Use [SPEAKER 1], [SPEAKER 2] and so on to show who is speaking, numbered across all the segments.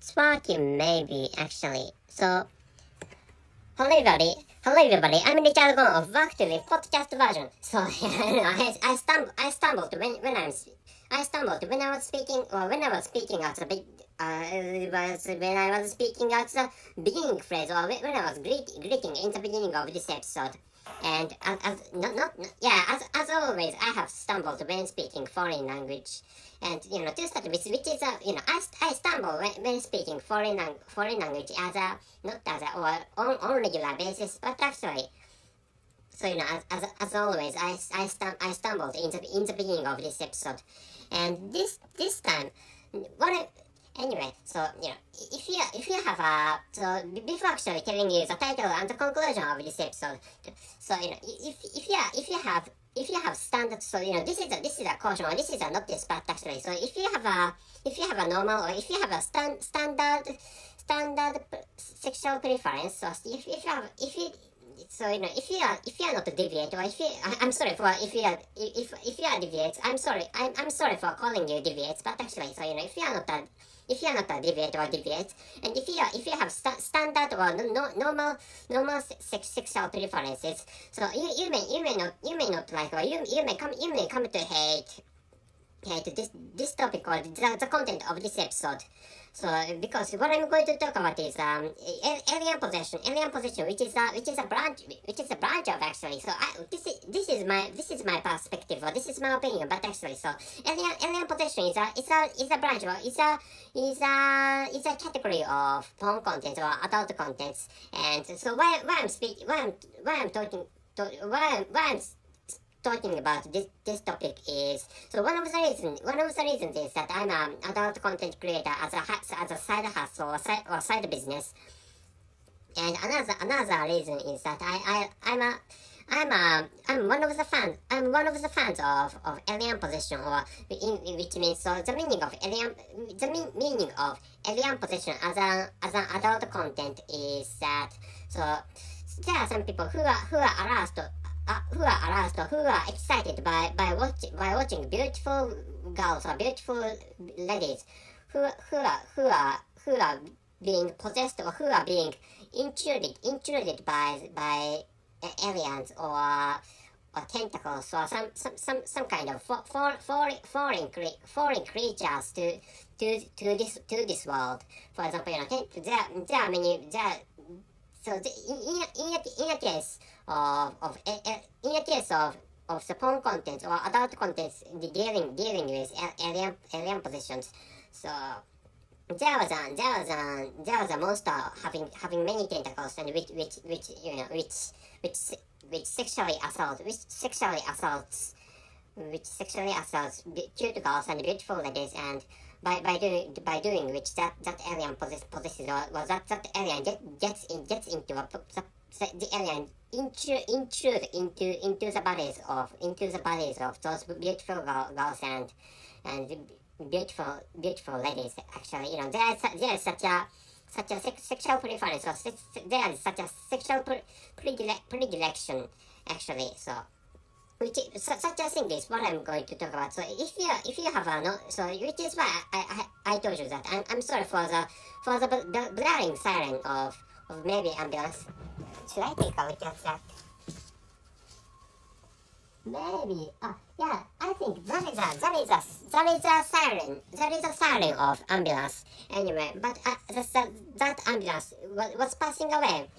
[SPEAKER 1] it's working maybe actually. So, hello everybody. I'm Richard Gon of Work to Live podcast version. So I stumbled when I was speaking at the big when I was speaking at the beginning phrase or when I was greeting in the beginning of this episode. And as always, I have stumbled when speaking foreign language. And to start with, which is I stumble when speaking foreign language not as a or on regular basis, but actually. So as always, I stumbled in the beginning of this episode, and this time, anyway, so if you have before actually telling you the title and the conclusion of this episode, so if you have standard, so this is a caution or this is a notice, but actually, so if you have a normal or if you have a standard sexual preference, so if you are not a deviant, or I'm sorry for if you are deviant, I'm sorry for calling you deviant, but actually, so if you are not a deviant or deviant, and if you have standard or normal sexual preferences, so you may not like, or you may come to hate this topic or the content of this episode. So because what I'm going to talk about is alien possession, which is a branch of actually. So this is my perspective, or this is my opinion. But actually, so alien possession is a branch, or is a category of porn contents or adult contents. And so why I'm talking about this topic is, so one of the reasons is that I'm an adult content creator as a side hustle or side business, and another reason is that I'm one of the fans of alien possession, or which means, so the meaning of alien possession as an adult content is that, so there are some people who are aroused who are excited by watching beautiful girls or beautiful ladies who are being possessed, or who are being intruded by aliens or tentacles, or some kind of foreign creatures to this world. For example, there are many. So in a case of the porn content or adult contents dealing with alien possessions, so there was a monster having many tentacles, and which sexually assaults cute girls and beautiful ladies, and by doing which that alien possesses, or that alien gets into the alien intrude into the bodies of those beautiful girls and beautiful ladies. Actually, there is such a sexual preference, or there is such a sexual predilection actually. So such a thing is what I'm going to talk about. So if you have which is why I told you that I'm sorry for the blaring siren of maybe ambulance. Should I take a look at that? Maybe. Yeah, I think there is a siren of ambulance. Anyway, but that ambulance was passing away.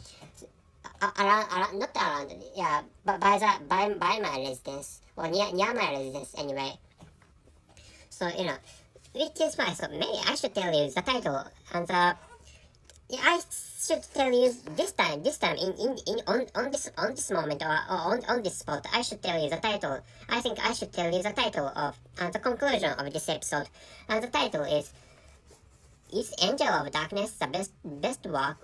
[SPEAKER 1] Not around, yeah, but by my residence, or near my residence anyway. So which is why, so maybe I should tell you the title, and I should tell you this time on this moment, or on this spot. I should tell you the title. I think I should tell you the title of the conclusion of this episode, and the title is Angel of Darkness the best work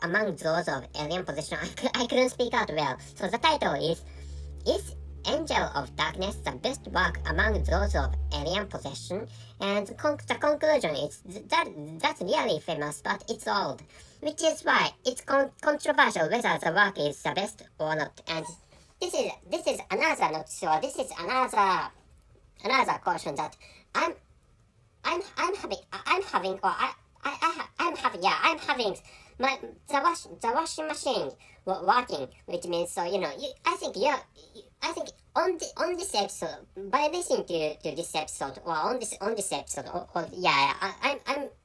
[SPEAKER 1] among those of alien possession? I couldn't speak out well. So the title is Angel of Darkness the best work among those of alien possession? And the conclusion is that's really famous, but it's old. Which is why it's controversial whether the work is the best or not. And this is another note, so this is another caution that I'm having, or I'm having the washing machine working, which means so I think on this episode, by listening to this episode or on this episode,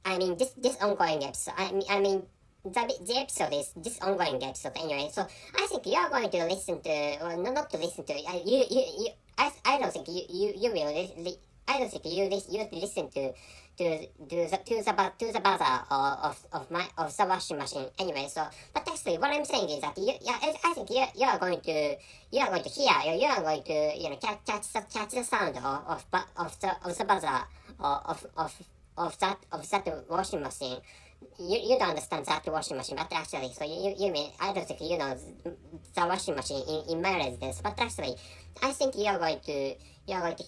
[SPEAKER 1] I mean this ongoing episode. I mean the episode is this ongoing episode anyway. So I think you are going to listen to, or not to listen to. I don't think you will. I don't think you listen to the buzzer of the washing machine anyway. So, but actually, what I'm saying is that I think you are going to hear, you are going to catch the sound of the buzzer of that washing machine. You don't understand that washing machine, but actually, so you mean, I don't think you know the washing machine in my residence, but actually, I think you are going to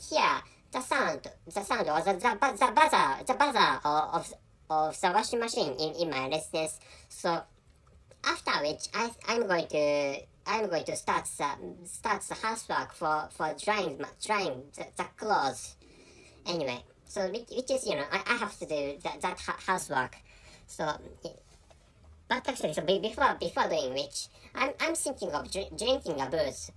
[SPEAKER 1] hear the sound or the buzzer of the washing machine in my residence. So after which I'm going to start the housework for drying the clothes anyway. So which is I have to do that housework. So, but actually, so before doing which, I'm thinking of drinking a booze,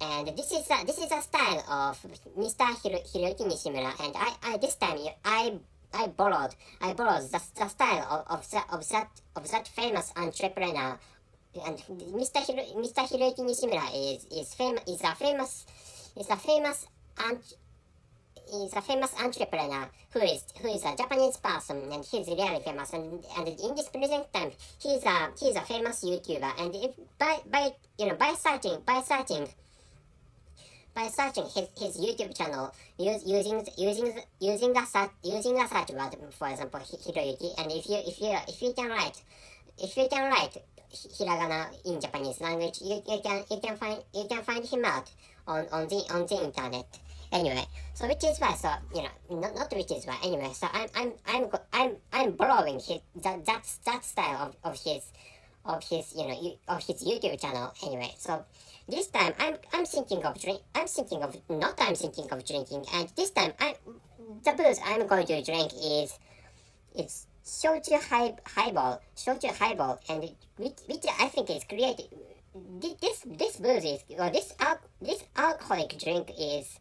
[SPEAKER 1] and this is a style of Mr. Hiroyuki Nishimura, and I this time I borrowed the style of that famous entrepreneur, and Mr. Hiroyuki Nishimura is a famous entrepreneur who is a Japanese person, and he's really famous, and in this present time he's a famous YouTuber, and if by searching his YouTube channel using a search word, for example Hiroyuki, and if you can write hiragana in Japanese language, you can find him out on the internet. Anyway, so which is why, so not which is why. Anyway, so I'm borrowing that style of his YouTube channel. Anyway, so this time I'm thinking of drinking, and this time the booze I'm going to drink is shochu highball, and which I think is created. This booze is, or this alcoholic drink is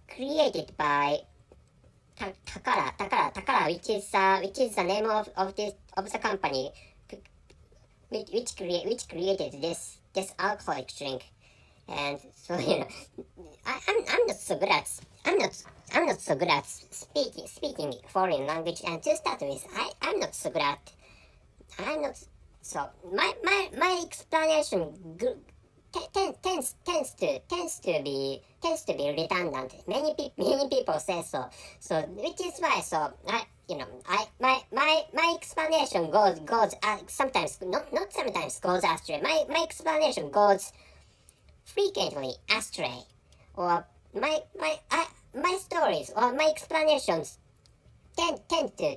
[SPEAKER 1] created by Takara, which is the name of the company which created this alcoholic drink. And so I'm not so good at speaking foreign language, and to start with, I'm not so good at, so my explanation tends to be redundant. Many people say so. So which is why, so my explanation goes sometimes, not sometimes goes astray. My explanation goes frequently astray, or my stories or my explanations tend to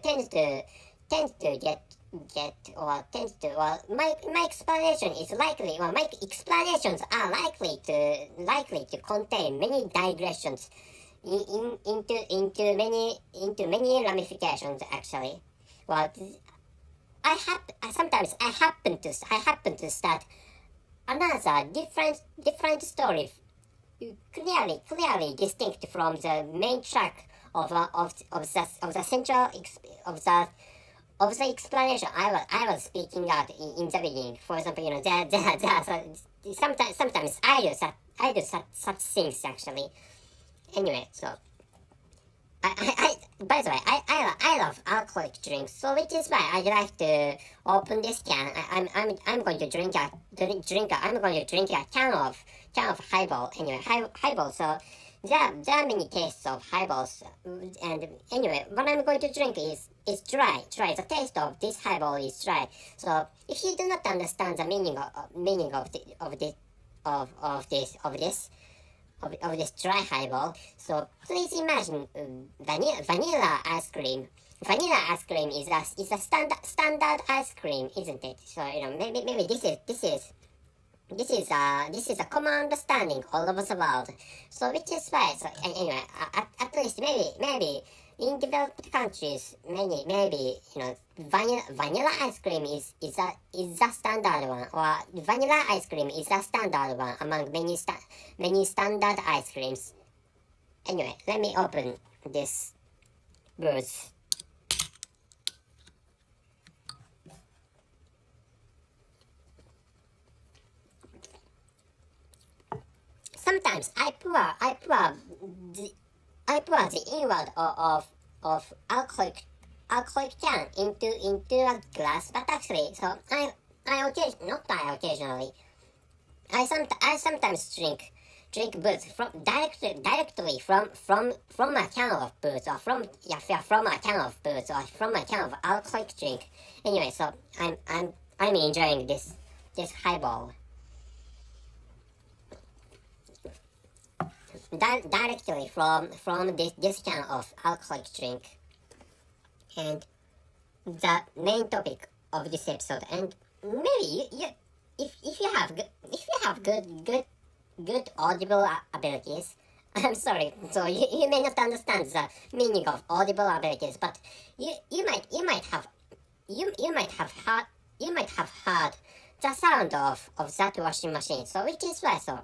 [SPEAKER 1] get my explanation is likely, or my explanations are likely to contain many digressions into many ramifications actually. Well, sometimes I happen to start another different story, clearly distinct from the main track of the central of the explanation I was speaking out in the beginning. For example, sometimes I do such things actually. Anyway, so by the way, I love alcoholic drinks, so which is why I like to open this can. I'm going to drink a can of highball. Anyway, highball. So there are many tastes of highballs, and anyway, what I'm going to drink is dry. The taste of this highball is dry. So if you do not understand the meaning of this dry highball, so please imagine vanilla ice cream. Vanilla ice cream is a standard ice cream, isn't it? So maybe this is a common understanding all over the world. So which is why, so anyway, at least maybe in developed countries, maybe vanilla ice cream is the standard one, or vanilla ice cream is the standard one among many standard ice creams. Anyway, let me open this booth. Sometimes I pour the inward of alcoholic can into a glass, but actually, so occasionally, I sometimes drink booze directly from a can of booze, or from a can of booze, or from a can of alcoholic drink. Anyway, so I'm enjoying this highball directly from this can of alcoholic drink. And the main topic of this episode, and maybe if you have good audible abilities, I'm sorry, so you may not understand the meaning of audible abilities, but you might have heard the sound of that washing machine. So which is why, so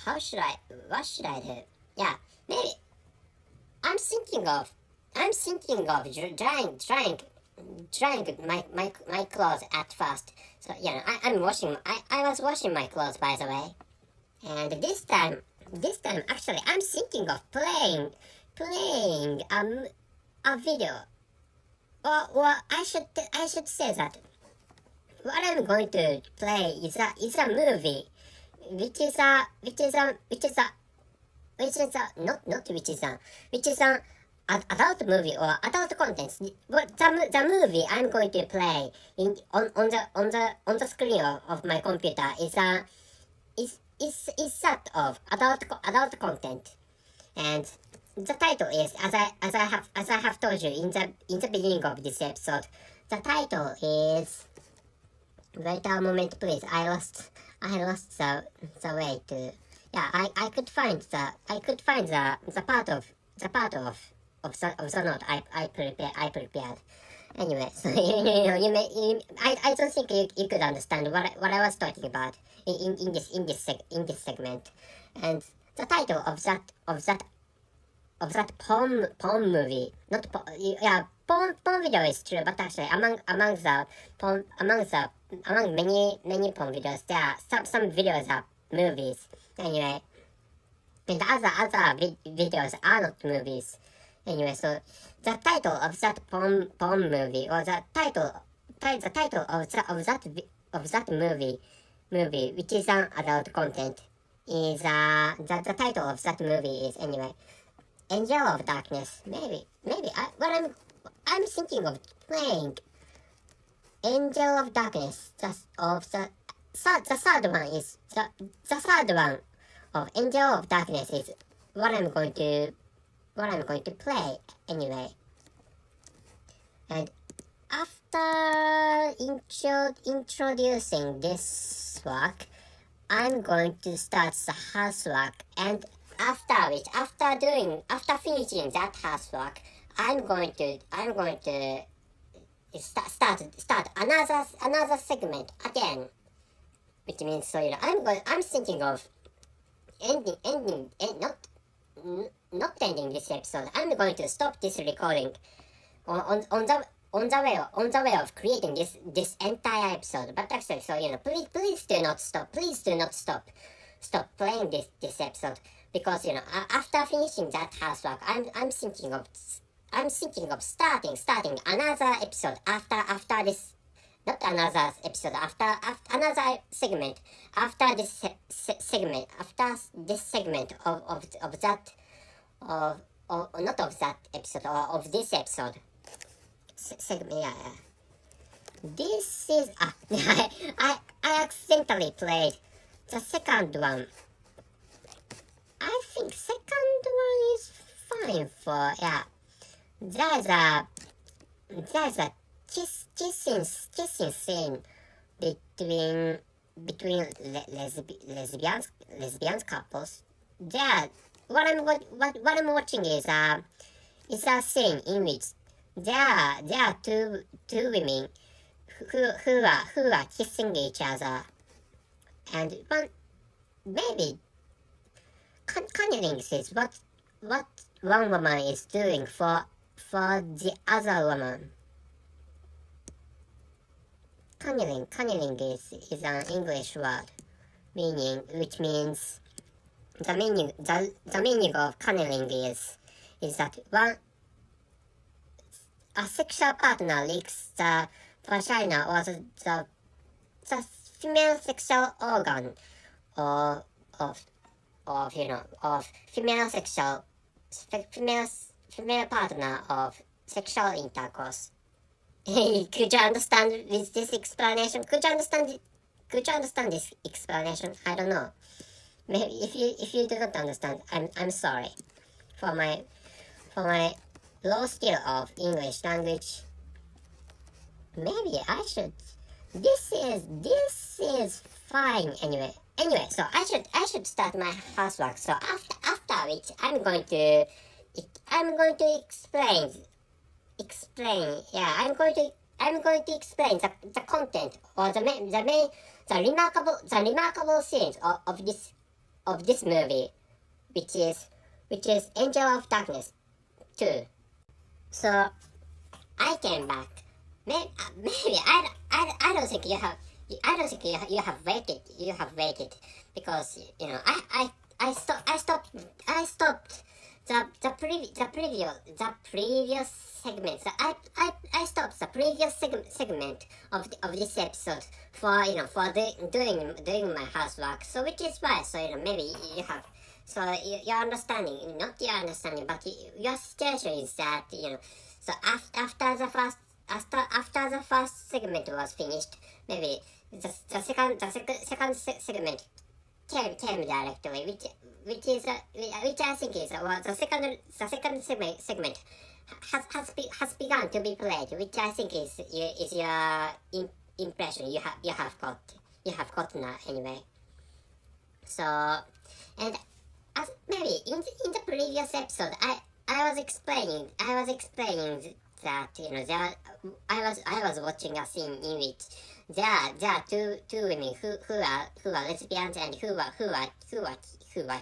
[SPEAKER 1] what should I do? Yeah, maybe I'm thinking of drying my clothes at first. So I was washing my clothes, by the way. And this time actually I'm thinking of playing a video. Or I should say that what I'm going to play is a movie which is an adult movie or adult contents. But the movie I'm going to play on the screen of my computer is that of adult content, and the title is, as I have told you in the beginning of this episode, the title is, wait a moment please, I lost the way to, I could find the part of the note I prepared. Anyway, so I don't think you could understand what I was talking about in this segment. And the title of that porn movie, not porn video is true, but actually among many porn videos, there are some videos are movies. Anyway, and other videos are not movies. Anyway, so the title of that porn movie, or the title of that movie, which is an adult content, is the title of that movie is, anyway, Angel of Darkness. Maybe I'm thinking of playing Angel of Darkness. The third one is the third one of Angel of Darkness is what I'm going to play, anyway. And after introducing this work, I'm going to start the housework, and after finishing that housework, I'm going to start another segment again, which means, so I'm thinking of not ending this episode. I'm going to stop this recording on the way of creating this entire episode. But actually, so please do not stop. Please do not stop playing this episode, because after finishing that housework, I'm thinking of starting another episode after this. Not another episode, after another segment, after this segment of that, not of that episode, or of this episode. Segment, yeah. This is, I accidentally played the second one. I think second one is fine for, There's a kissing scene between lesbians couples. They what I'm watching is a scene in which there are two women who are kissing each other, and maybe cunnilingus is what one woman is doing for the other woman. Cunniling is an English word which means the meaning of cunniling is that a sexual partner licks the vagina or the female sexual organ of female partner of sexual intercourse. Could you understand this explanation? Could you understand this explanation? I don't know. Maybe if you do not understand, I'm sorry for my low skill of English language. Maybe I should. This is fine anyway. So I should start my housework. So after which I'm going to explain. Yeah, I'm going to explain the content or the remarkable scenes of this movie, which is Angel of Darkness 2. So I came back. Maybe I don't think you have waited because I stopped the previous segment. So I stopped the previous segment of this episode for doing my housework. So which is why maybe you have your understanding, not your understanding, but your situation is that so after the first segment was finished, maybe the second segment came directly, which I think is the second segment has begun to be played, which I think is your impression you have got now anyway. So and as maybe in the previous episode I was explaining that I was watching a scene in which there are two women who are lesbians and who are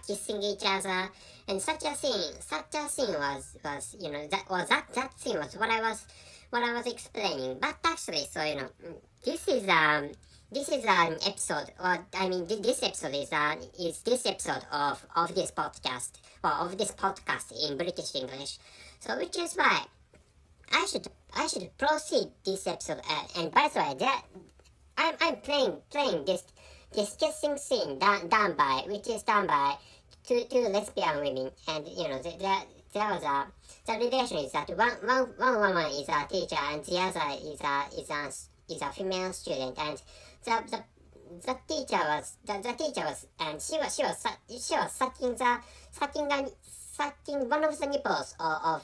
[SPEAKER 1] kissing each other, and such a scene was that scene was what I was explaining. But actually, this is an episode, or I mean this episode is this episode of this podcast, or of this podcast in British English. So which is why I should proceed this episode. And by the way, I'm playing this kissing scene done by two lesbian women, and there was the relation is that one woman is a teacher and the other is a female student, and the teacher was and she was sucking one of the nipples of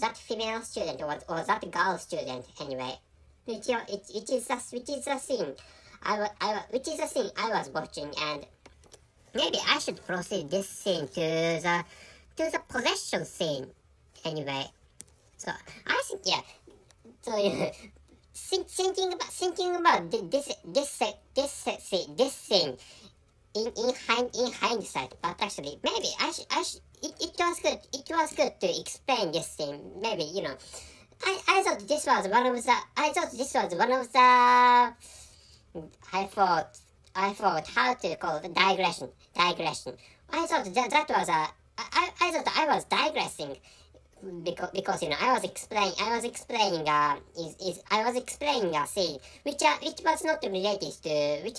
[SPEAKER 1] that female student or that girl student anyway, which is the scene I was watching, and maybe I should proceed this scene to the possession scene anyway. So I think thinking about this scene in hindsight, but actually maybe it was good to explain this scene. Maybe I thought this was one of the I thought how to call it digression. I thought that was I thought I was digressing because I was explaining a scene which was not related to which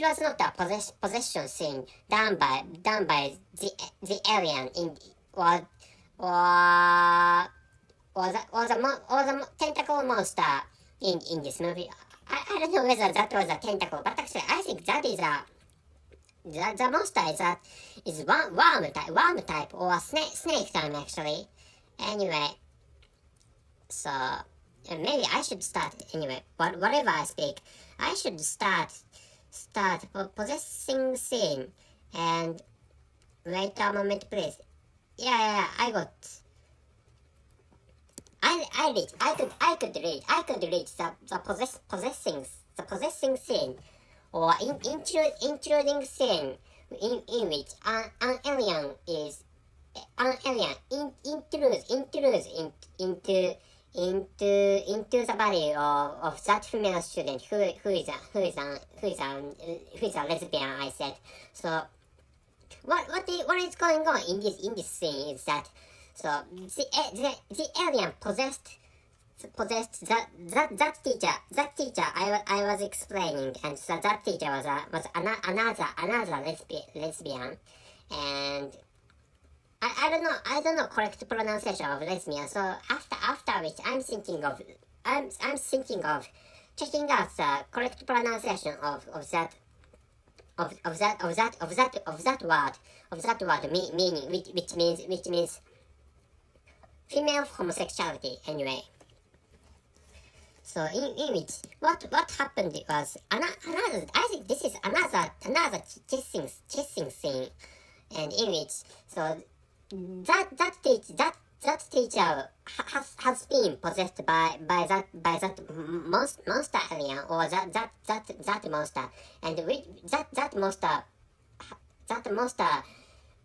[SPEAKER 1] was not a possession scene done by the alien in or the tentacle monster in this movie. I don't know whether that was a tentacle, but actually I think that is the monster is worm type or snake type actually. Anyway, so maybe I should start anyway. Whatever I speak, I should start possessing scene, and Wait a moment, please. Yeah, I got. I could read the possessing scene, or intruding scene in which an alien intrudes into the body of that female student who is a lesbian. I said. So what is going on in this scene is that the alien possessed that teacher I was explaining, and so that teacher was another lesbian, and I don't know correct pronunciation of lesbian. So after which I'm thinking of checking out the correct pronunciation of that word meaning which means female homosexuality anyway. So in which what happened was another, I think this is another chasing scene, and in which so that teacher has been possessed by that monster alien, or that monster, and that monster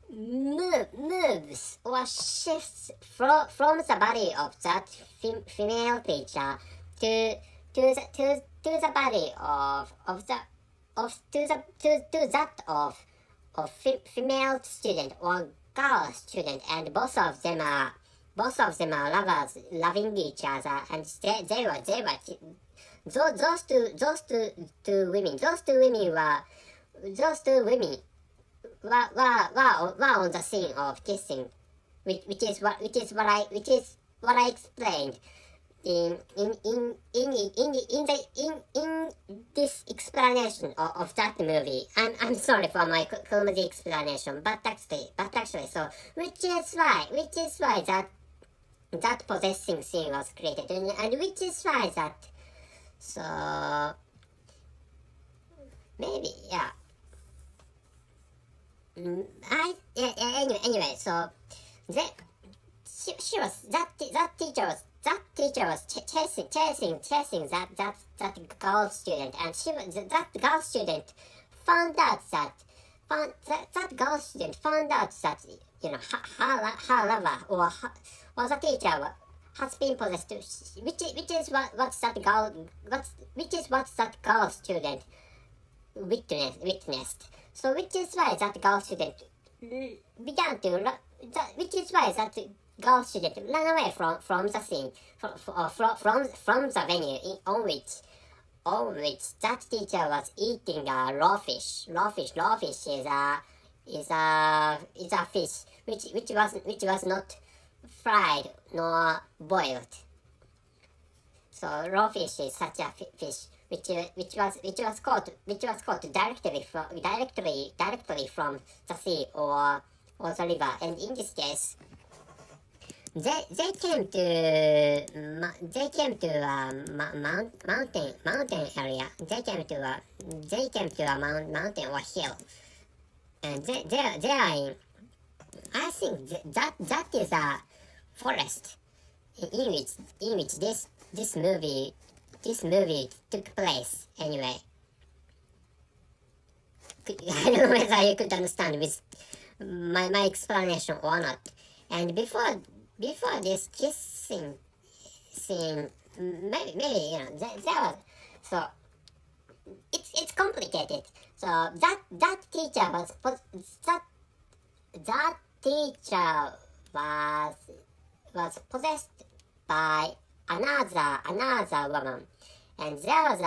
[SPEAKER 1] moves or shifts from the body of that female teacher to the body of female student or girl student, and both of them are lovers, loving each other, and they were those two women were on the scene of kissing, which is what I explained in this explanation of that movie. I'm sorry for my clumsy explanation, but actually, so which is why that possessing scene was created, and which is why that, so maybe, yeah. Anyway, so that teacher was chasing that girl student, and that girl student found out that her lover or the teacher has been possessed, which is what that girl student witnessed. So which is why that girl student ran away from the scene, from the venue on which that teacher was eating a raw fish. Raw fish is a fish which was not fried nor boiled. So raw fish is such a fish which was caught directly from the sea or the river, and in this case they came to a mountain area. They came to a mountain or hill, and they are in, I think that is a forest in which this movie took place anyway. I don't know whether you could understand with my explanation or not. And before this kissing scene, maybe there was, so it's complicated. So that teacher was possessed by another woman, and there was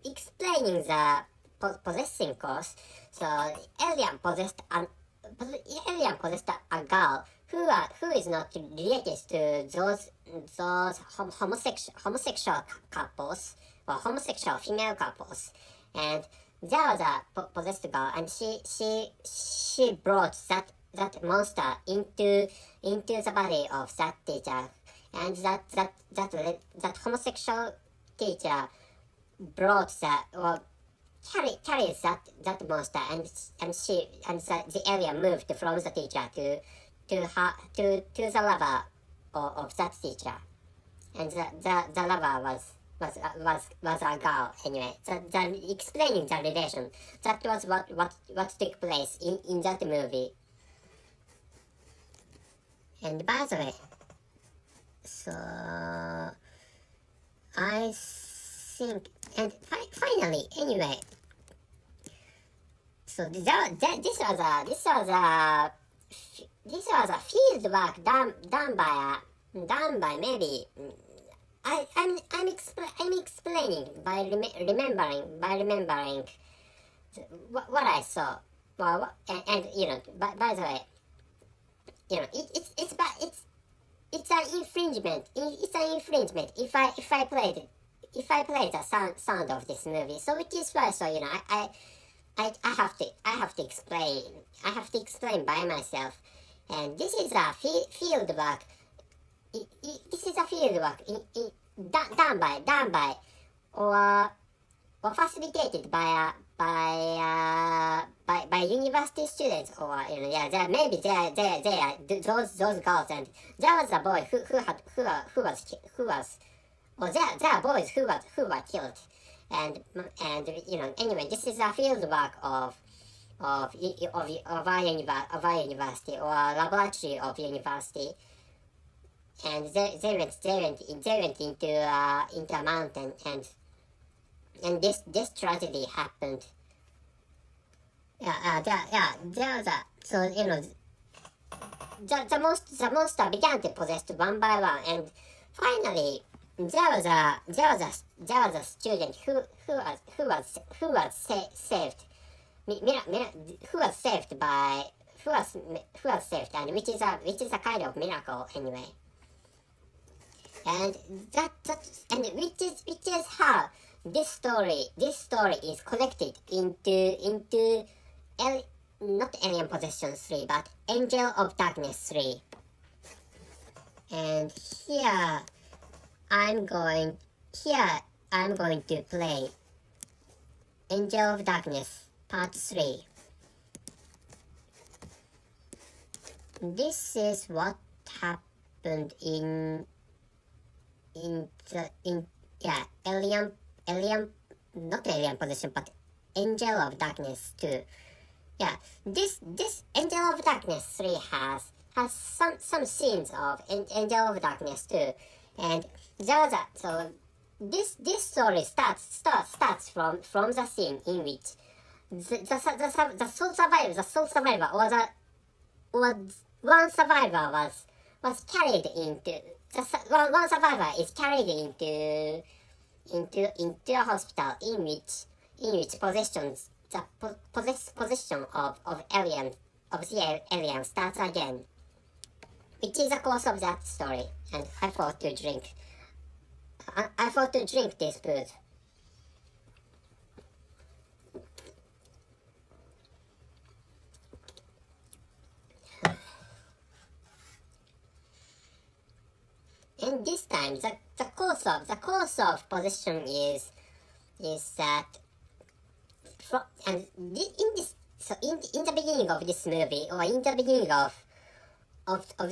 [SPEAKER 1] explaining the possessing cause. So alien possessed a girl who is not related to those homosexual couples or homosexual female couples, and there was a possessed girl, and she brought that monster into the body of that teacher, and that homosexual teacher brought carries that monster, and the alien moved from the teacher to the lover of that teacher, and the lover was a girl anyway. The explaining the relation, that was what took place in that movie. And by the way, so I think, and finally, anyway, so this was a field work done by maybe I'm explaining by remembering what I saw. Well, and by the way, it's an infringement. It's an infringement if I play the sound of this movie. So which is why, I have to explain. I have to explain by myself. And this is a field work. This is a field work done by or facilitated by university students, or maybe they are those girls, and there was a boy who was well, there are boys who were killed, and anyway, this is a field work of our university, or a laboratory of university, and they went into a mountain, and this tragedy happened. There was a, so the monster began to possess one by one, and finally there was a student who was saved. Who was saved, and which is a kind of miracle anyway. And which is how this story is collected into not Alien Possession 3, but Angel of Darkness 3. And here I'm going to play Angel of Darkness Part 3. This is what happened in Alien, not Alien Possession, but Angel of Darkness 2. Yeah, this Angel of Darkness 3 has some scenes of Angel of Darkness 2, and there was so this story starts from the scene in which the sole survivor, or one survivor was carried into one survivor is carried into a hospital in which possession of the alien starts again, which is the course of that story. And I thought to drink this booze. And this time, the course of possession is that in the beginning of this movie, or in the beginning of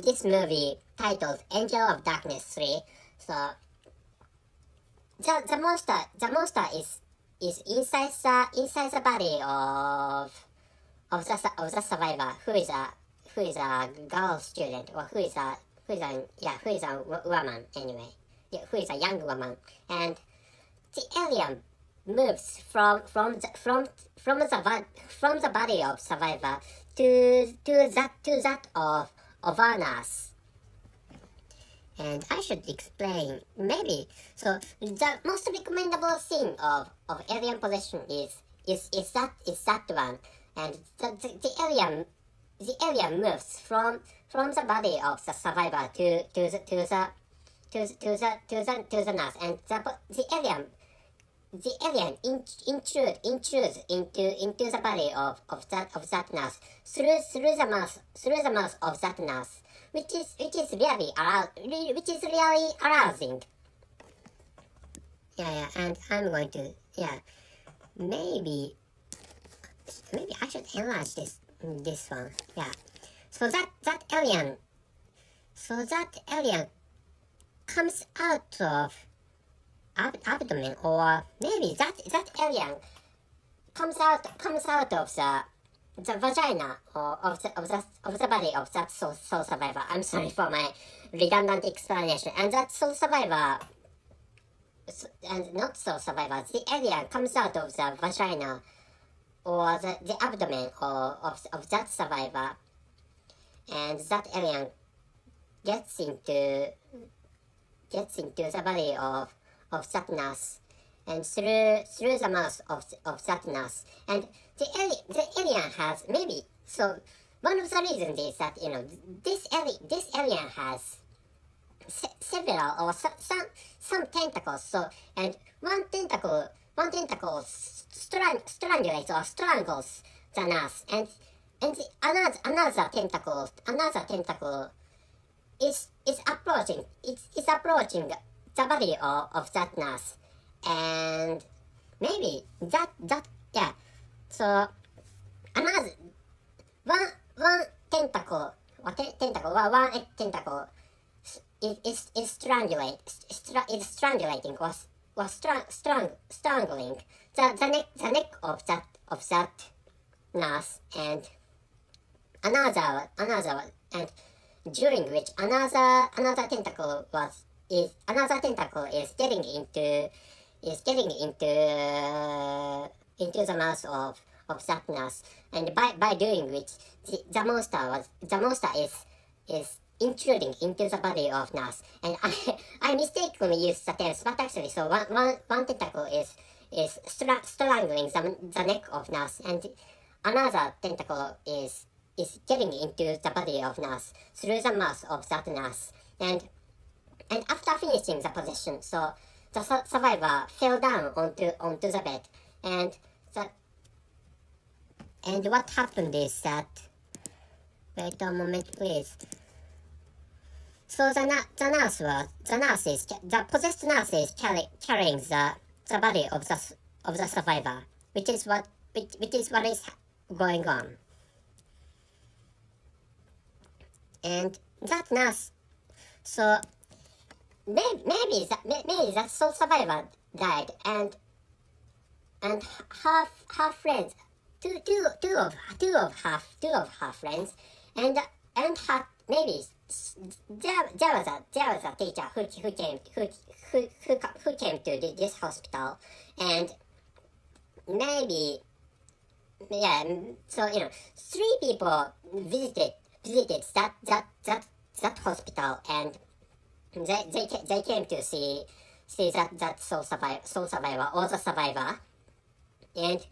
[SPEAKER 1] this movie titled Angel of Darkness 3, so the monster is inside the body of the survivor, who is a girl student, or who is a woman anyway, who is a young woman, and the alien moves from the body of survivor to that of a nurse. And I should explain, maybe. So the most recommendable scene of alien possession is that one, and the alien moves from the body of the survivor to the nurse, and the alien intrudes into the body of that nurse through the mouth of that nurse, which is really arousing. And I'm going to maybe I should enlarge this one. Yeah. So that alien comes out of abdomen, or maybe that alien comes out of the vagina or of the body of that soul survivor. I'm sorry for my redundant explanation. And that soul survivor, and not soul survivor, the alien comes out of the vagina or the abdomen of that survivor, and that alien gets into the body of that nurse, and through the mouth of that nurse. And the alien has maybe, so one of the reasons is that, you know, this alien has several or some tentacles. So, and one tentacle strangulates or strangles the nurse, and another tentacle is approaching the body of that nurse, and maybe that yeah. So another one tentacle is strangulating or strangling the neck of that nurse, and another and during which another tentacle is getting into the mouth of that nurse, and by doing which the monster is intruding into the body of nurse. And I mistakenly used the tense, but actually, so one tentacle is strangling the neck of nurse, and another tentacle is getting into the body of nurse through the mouth of that nurse. And after finishing the possession, so the survivor fell down onto the bed, and what happened is that, wait a moment please. So the possessed nurse is carrying the body of the survivor, which is what is going on. And that nurse, so maybe that soul survivor died, and her friends, two of her friends, and her, maybe there was a teacher who came to this hospital, and maybe, yeah, so, you know, 3 people visited that hospital, and they came to see that soul survivor or the survivor, and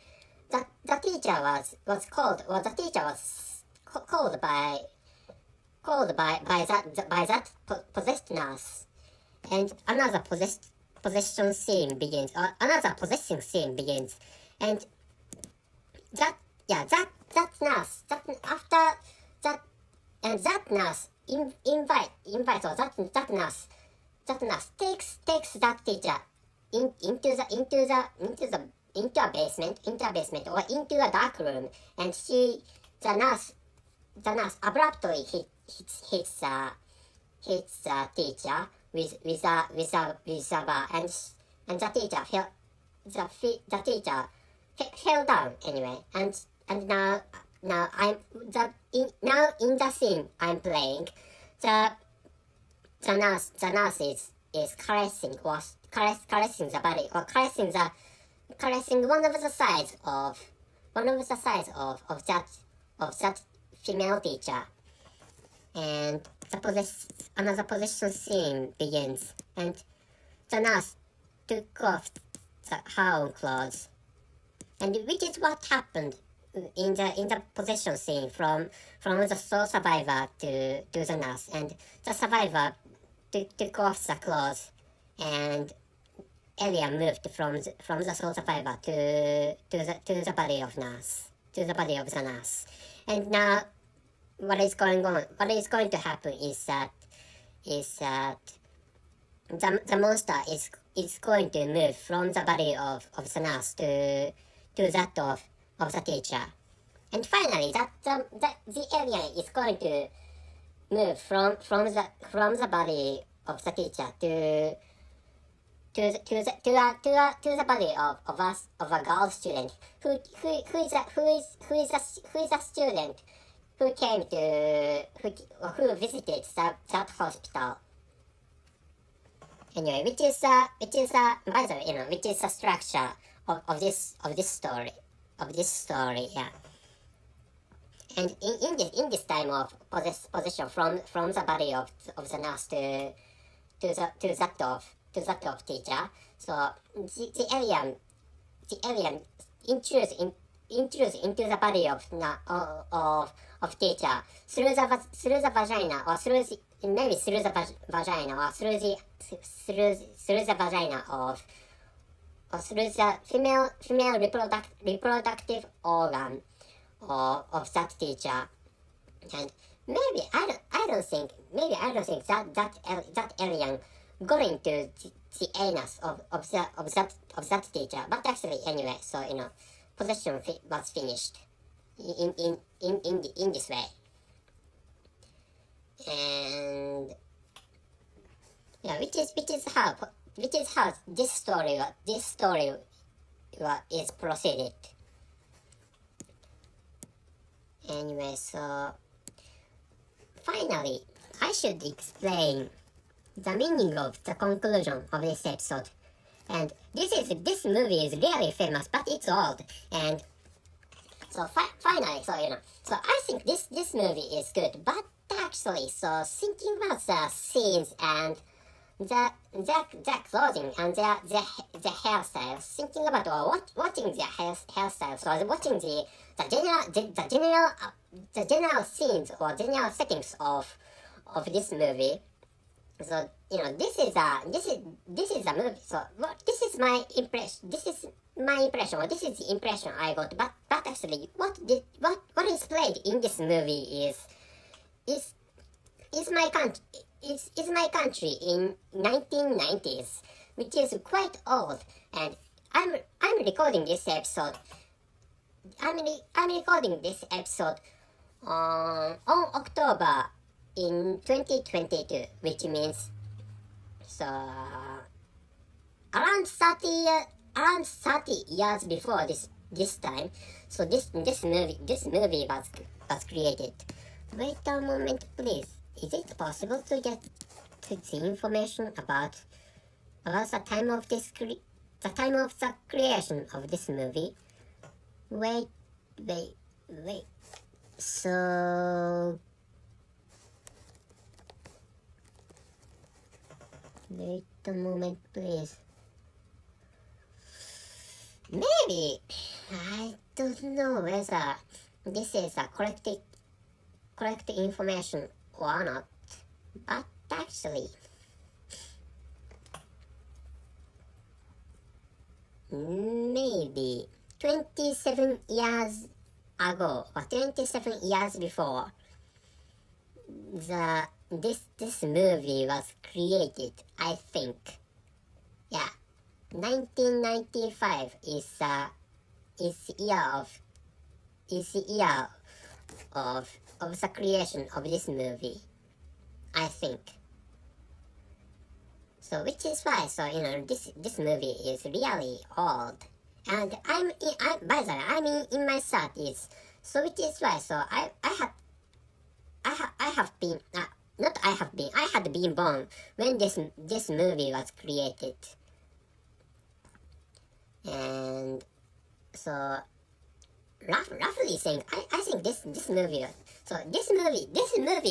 [SPEAKER 1] the teacher was called by that possessed nurse, and another possession scene begins, or another possessing scene begins, and that nurse, that nurse invites, or that nurse takes that teacher into a basement or into a dark room, and the nurse abruptly hits the teacher with a bar, and the teacher fell down anyway, and now in the scene I'm playing, the nurse is caressing the body, or caressing one of the sides of that female teacher, and another possession scene begins, and the nurse took off her own clothes, and which is what happened in the possession scene from the soul survivor to the nurse, and the survivor took off the clothes, and alien moved from the soul survivor to the body of the nurse, and now what is going to happen is that the monster is going to move from the body of the nurse to to that of the teacher. And finally, that the alien is going to move from the body of the teacher to the body of a girl student who is a student who came to who visited that hospital. Anyway, which is by the way, which is the structure of this story, yeah. And in this time of possession from the body of the nurse to that of teacher, so the alien intrudes into the body of teacher through the vagina, or through the vagina, or through the vagina or through the female reproductive organ of that teacher. And maybe I don't think that alien got into the anus of that teacher. But actually, anyway, so possession was finished in this way. And yeah, which is how this story is proceeded. Anyway, so finally, I should explain the meaning of the conclusion of this episode. And this movie is really famous, but it's old. And so finally, so I think this movie is good. But actually, so thinking about the scenes and their clothing and their hairstyles, thinking about watching their hairstyles, so watching the general scenes or general settings of this movie. So this is a movie. So this is my impression. Or this is the impression I got. But actually, what is played in this movie is my country in 1990s, which is quite old. And I'm recording this episode. I'm recording this episode on October in 2022, which means so around 30 years before this time. So this movie was created. Wait a moment, please. Is it possible to get the information about the time of the creation of this movie? Wait. So wait a moment, please. Maybe I don't know whether this is a correct information or not, but actually, maybe 27 years ago or 27 years before this movie was created, I think. Yeah, 1995 is the year of the creation of this movie, I think. So which is why this movie is really old, and by the way, I'm in my 30s, so which is why I had been born when this movie was created. And so roughly saying, I think this movie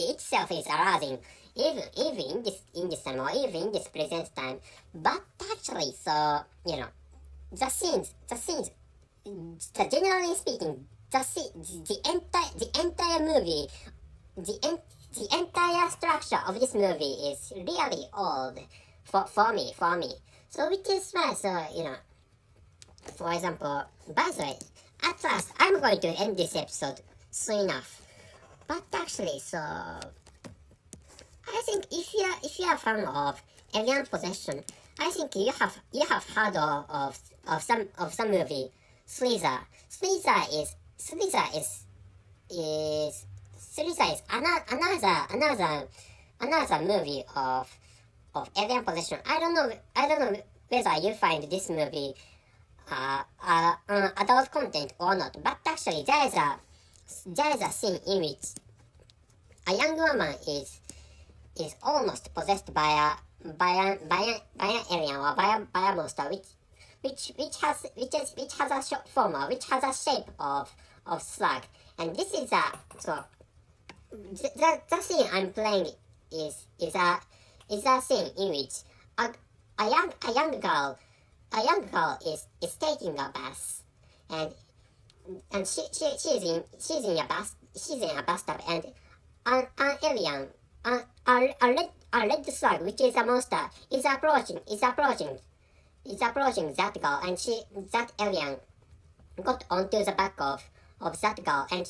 [SPEAKER 1] itself is arousing even in this time, or even in this present time. But actually, the scenes, generally speaking, the entire movie, the entire structure of this movie is really old for me. So which is why, for example, by the way, at first I'm going to end this episode soon enough. But actually, so I think if you are a fan of alien possession, I think you have heard of some movie Sleazer is another movie of alien possession. I don't know whether you find this movie adult content or not, but actually there is a scene in which a young woman is almost possessed by an alien or by a monster which has a shape of slug. And this is the scene I'm playing is a scene in which a young girl is taking a bath, and she's in a bathtub, and an alien, a red slug, which is a monster, is approaching that girl, and that alien got onto the back of that girl, and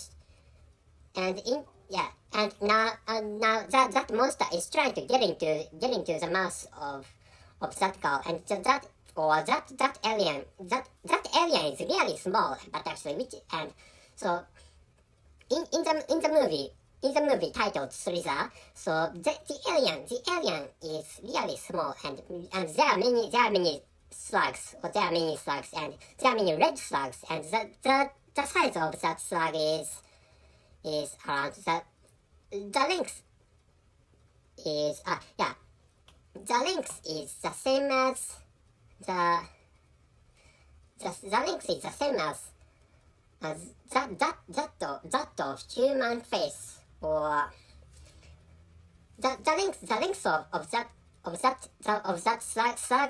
[SPEAKER 1] now that monster is trying to get into the mouth of that girl, and that alien is really small, but actually so in the movie titled Slither, so the alien is really small, and there are many slugs, and there are many red slugs, and the size of that slug is around the length is the length is the same as the length is the same as that of human face, or the length of that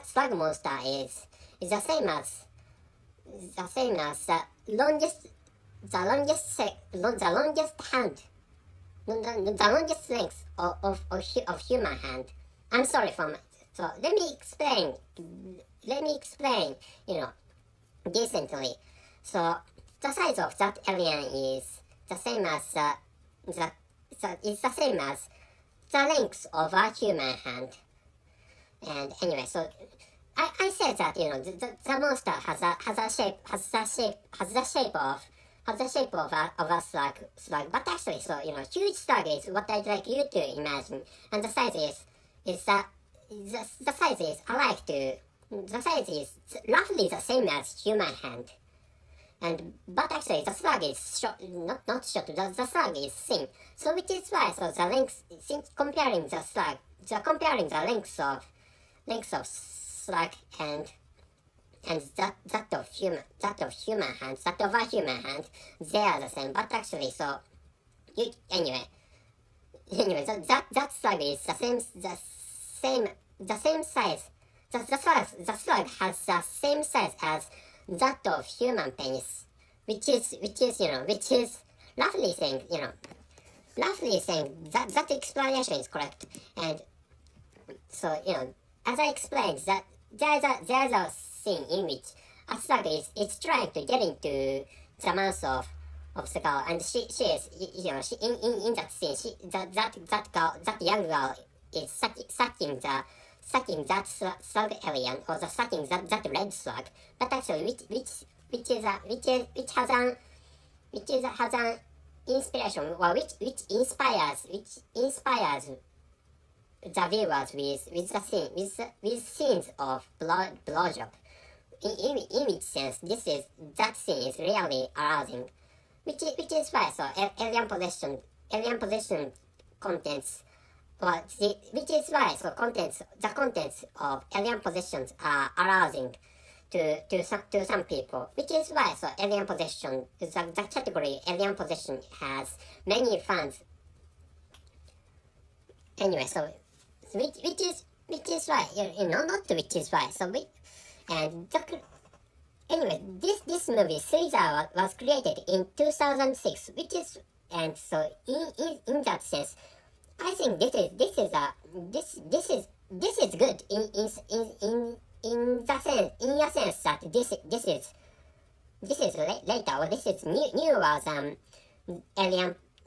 [SPEAKER 1] slug monster is the same as the longest hand, the longest length of human hand. I'm sorry for my, so let me explain, decently. So the size of that alien is the same as the length of a human hand. And anyway, so I said that the monster has the shape of a slug, but actually, so huge slug is what I'd like you to imagine, and the size is roughly the same as human hand. But actually the slug is short, not short, the slug is thin. So which is why, so the length, since comparing the lengths of slug and that of a human hand, they are the same. But actually, so anyway, that slug is the same size. The slug has the same size as that of human penis, which is roughly saying that explanation is correct. And so as I explained, that there's a scene in which a slug is trying to get into the mouth of the girl, and she is she in that scene, that young girl is sucking that slug alien, or sucking that red slug, but actually which has an inspiration, or which inspires the viewers with scenes of blowjob. In which sense that scene is really arousing, which is why, so alien possession contents, which is why, so the contents of alien possessions are arousing to some people, which is why, so alien possession, the category alien possession has many fans. Anyway, so which is why, not which is why, so anyway, this movie Caesar was created in 2006, which is, and so in that sense, I think this is good in the sense that this is later, or this is newer than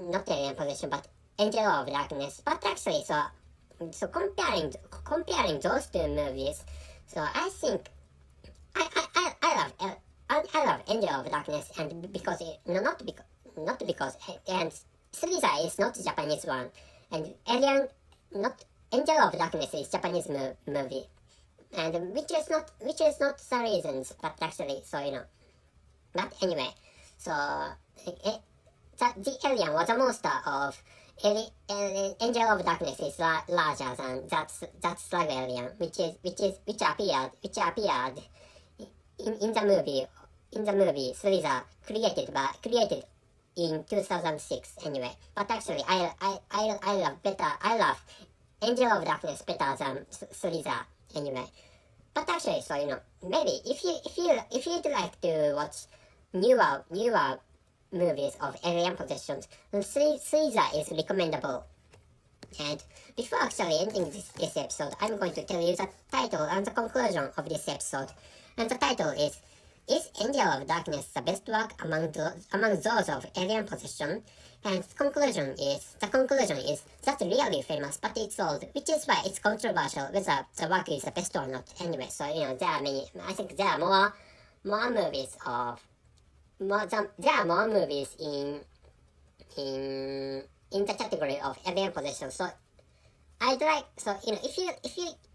[SPEAKER 1] not alien possession, but Angel of Darkness. But actually, so comparing those two movies, so I think I I love Angel of Darkness, and because not because and Sliza is not Japanese one, and Alien not Angel of Darkness is Japanese movie, and which is not the reasons, but actually But anyway, so the alien was a monster of Angel of Darkness is larger than that slug alien, which appeared in the movie Slither created in 2006 anyway. But actually, I love Angel of Darkness better than Slither anyway. But actually, maybe if you'd like to watch newer movies of alien possessions, Slither is recommendable. And before actually ending this episode, I'm going to tell you the title and the conclusion of this episode. And the title is Angel of Darkness the best work among those of alien possession? And the conclusion is that's really famous, but it's old, which is why it's controversial whether the work is the best or not. Anyway, so there are many. I think there are more movies in the category of alien possession. So I'd like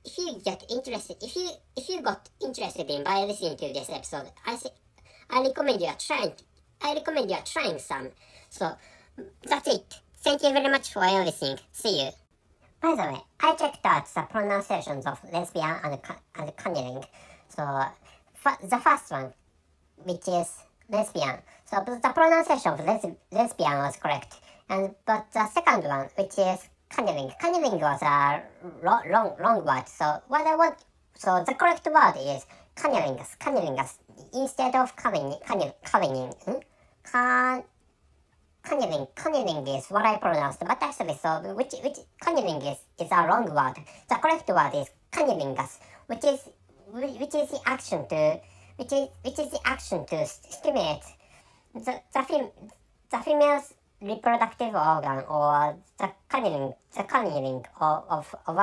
[SPEAKER 1] if you get interested, if you got interested in by listening to this episode, I recommend you are trying some. So that's it. Thank you very much for listening. See you. By the way, I checked out the pronunciations of lesbian and cunniling. So the first one, which is lesbian. So the pronunciation of lesbian was correct. But the second one, which is cunniling was a wrong word. So the correct word is cunnilingus. Instead of cunning is what I pronounced. But actually, which cunniling is a wrong word. The correct word is cunnilingus, which is the action to stimulate the female's reproductive organ, or the cunniling of a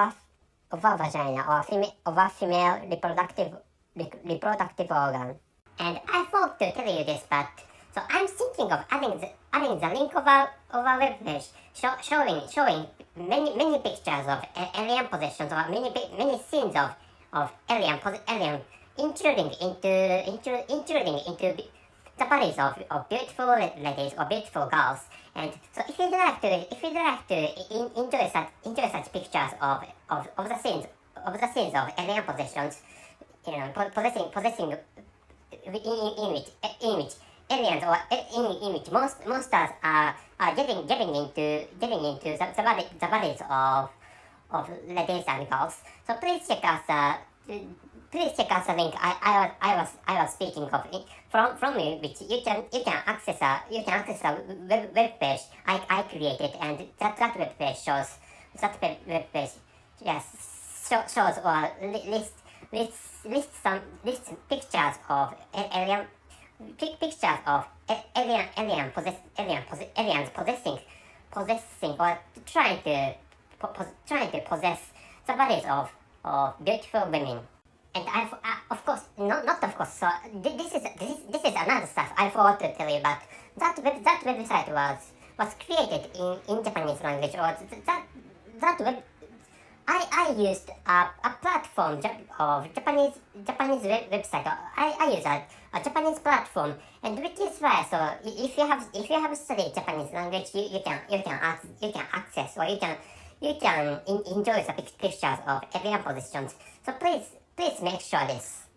[SPEAKER 1] vagina, or a female reproductive organ. And I forgot to tell you this, but so I'm thinking of adding the link of a web page showing many pictures of alien possessions, or many scenes of alien intruding into the bodies of beautiful ladies or beautiful girls. And so if you'd like to enjoy such pictures of the scenes of alien possessions, possessing in which aliens or in which monsters are getting into the bodies of ladies and girls. So please check out the link I was speaking of from which you can access a web page I created, and that web page shows or lists pictures of aliens possessing or trying to possess the bodies of beautiful women. And of course, so this is another stuff I forgot to tell you, but that website was created in Japanese language, or that web. I used a platform of Japanese website. I use a Japanese platform, and which is why, so if you have studied Japanese language, you can access, or you can enjoy the pictures of alien positions. So please make sure this.